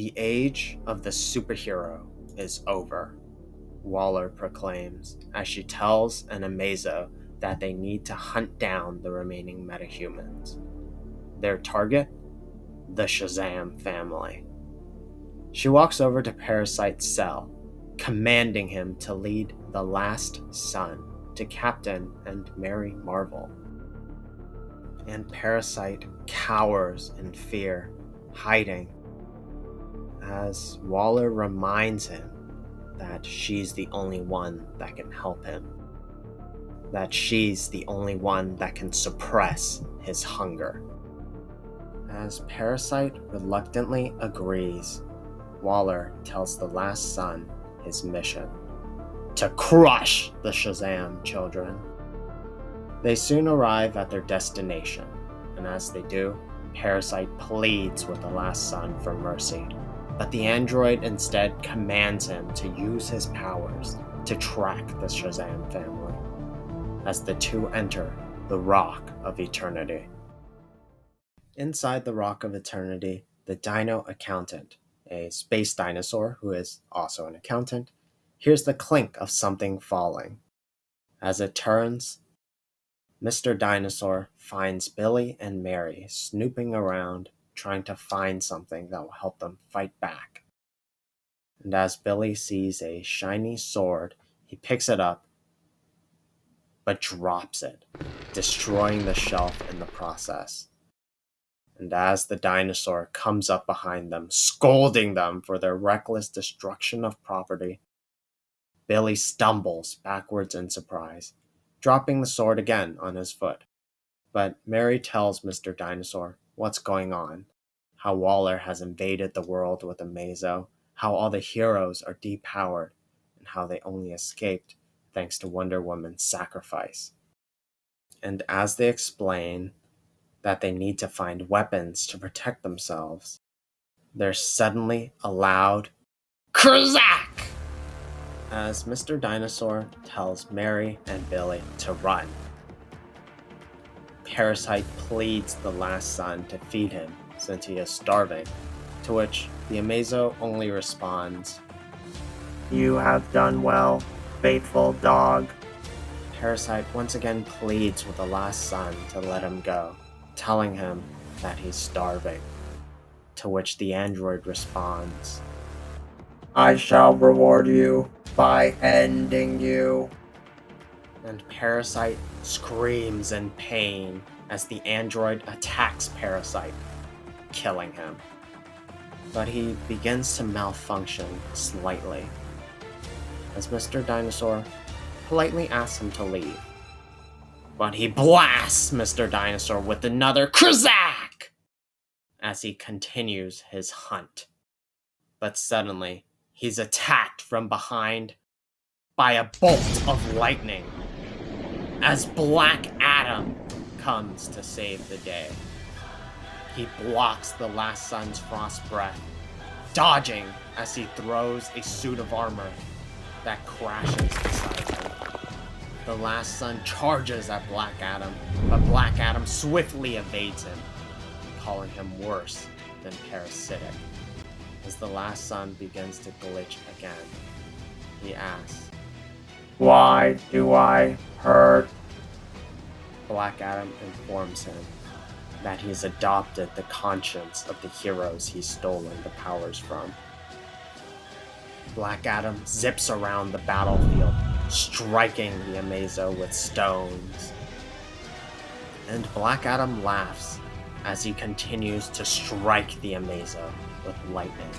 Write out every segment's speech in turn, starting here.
The age of the superhero is over, Waller proclaims as she tells an Amazo that they need to hunt down the remaining metahumans. Their target? The Shazam family. She walks over to Parasite's cell, commanding him to lead the last son to Captain and Mary Marvel. And Parasite cowers in fear, hiding, as Waller reminds him that she's the only one that can help him. That she's the only one that can suppress his hunger. As Parasite reluctantly agrees, Waller tells the last son his mission: to crush the Shazam children. They soon arrive at their destination, and as they do, Parasite pleads with the last son for mercy. But the android instead commands him to use his powers to track the Shazam family, as the two enter the Rock of Eternity. Inside the Rock of Eternity, the Dino Accountant, a space dinosaur who is also an accountant, hears the clink of something falling. As it turns, Mr. Dinosaur finds Billy and Mary snooping around, trying to find something that will help them fight back. And as Billy sees a shiny sword, he picks it up, but drops it, destroying the shelf in the process. And as the dinosaur comes up behind them, scolding them for their reckless destruction of property, Billy stumbles backwards in surprise, dropping the sword again on his foot. But Mary tells Mr. Dinosaur what's going on, how Waller has invaded the world with Amazo, how all the heroes are depowered, and how they only escaped thanks to Wonder Woman's sacrifice. And as they explain that they need to find weapons to protect themselves, there's suddenly a loud Krzak! As Mr. Dinosaur tells Mary and Billy to run. Parasite pleads the last son to feed him since he is starving, to which the Amazo only responds, "You have done well, faithful dog." Parasite once again pleads with the last son to let him go, telling him that he's starving, to which the android responds, "I shall reward you by ending you." And Parasite screams in pain as the android attacks Parasite, killing him. But he begins to malfunction slightly, as Mr. Dinosaur politely asks him to leave. But he blasts Mr. Dinosaur with another Krzak as he continues his hunt. But suddenly, he's attacked from behind by a bolt of lightning as Black Adam comes to save the day. He blocks the last son's frost breath, dodging as he throws a suit of armor that crashes beside him. The last son charges at Black Adam, but Black Adam swiftly evades him, calling him worse than parasitic. As the last son begins to glitch again, he asks, "Why do I hurt?" Black Adam informs him that he's adopted the conscience of the heroes he's stolen the powers from. Black Adam zips around the battlefield, striking the Amazo with stones. And Black Adam laughs as he continues to strike the Amazo with lightning.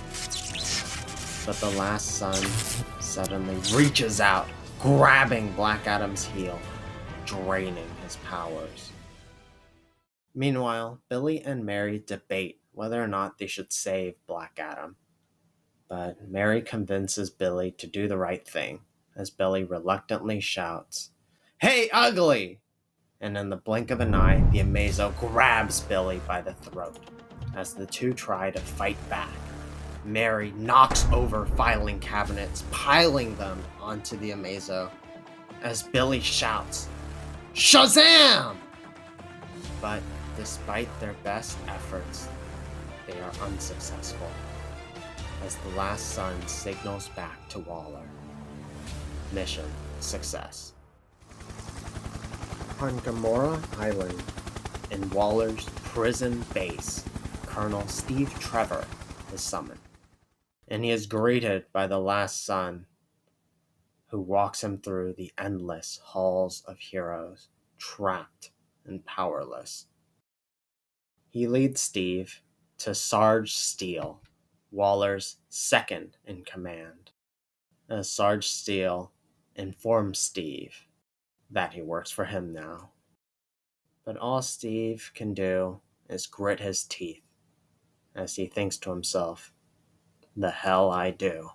But the last son suddenly reaches out, grabbing Black Adam's heel, draining his powers. Meanwhile, Billy and Mary debate whether or not they should save Black Adam. But Mary convinces Billy to do the right thing, as Billy reluctantly shouts, "Hey, ugly!" And in the blink of an eye, the Amazo grabs Billy by the throat. As the two try to fight back, Mary knocks over filing cabinets, piling them onto the Amazo, as Billy shouts, "Shazam!" But despite their best efforts, they are unsuccessful. as the last sun signals back to Waller. Mission success. On Gamora Island, in Waller's prison base, Colonel Steve Trevor is summoned, and he is greeted by the last son, who walks him through the endless halls of heroes, trapped and powerless. He leads Steve to Sarge Steele, Waller's second in command, as Sarge Steele informs Steve that he works for him now. But all Steve can do is grit his teeth as he thinks to himself, the hell I do.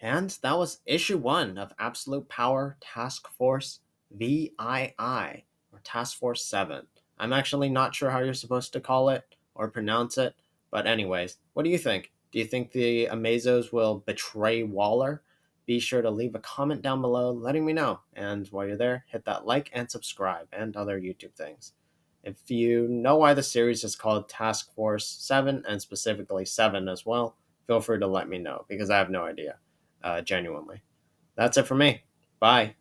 And that was issue 1 of Absolute Power Task Force VII, or Task Force VII. I'm actually not sure how you're supposed to call it or pronounce it, but anyways, what do you think? Do you think the Amazos will betray Waller? Be sure to leave a comment down below letting me know. And while you're there, hit that like and subscribe and other YouTube things. If you know why the series is called Task Force 7 and specifically 7 as well, feel free to let me know because I have no idea. Genuinely. That's it for me. Bye.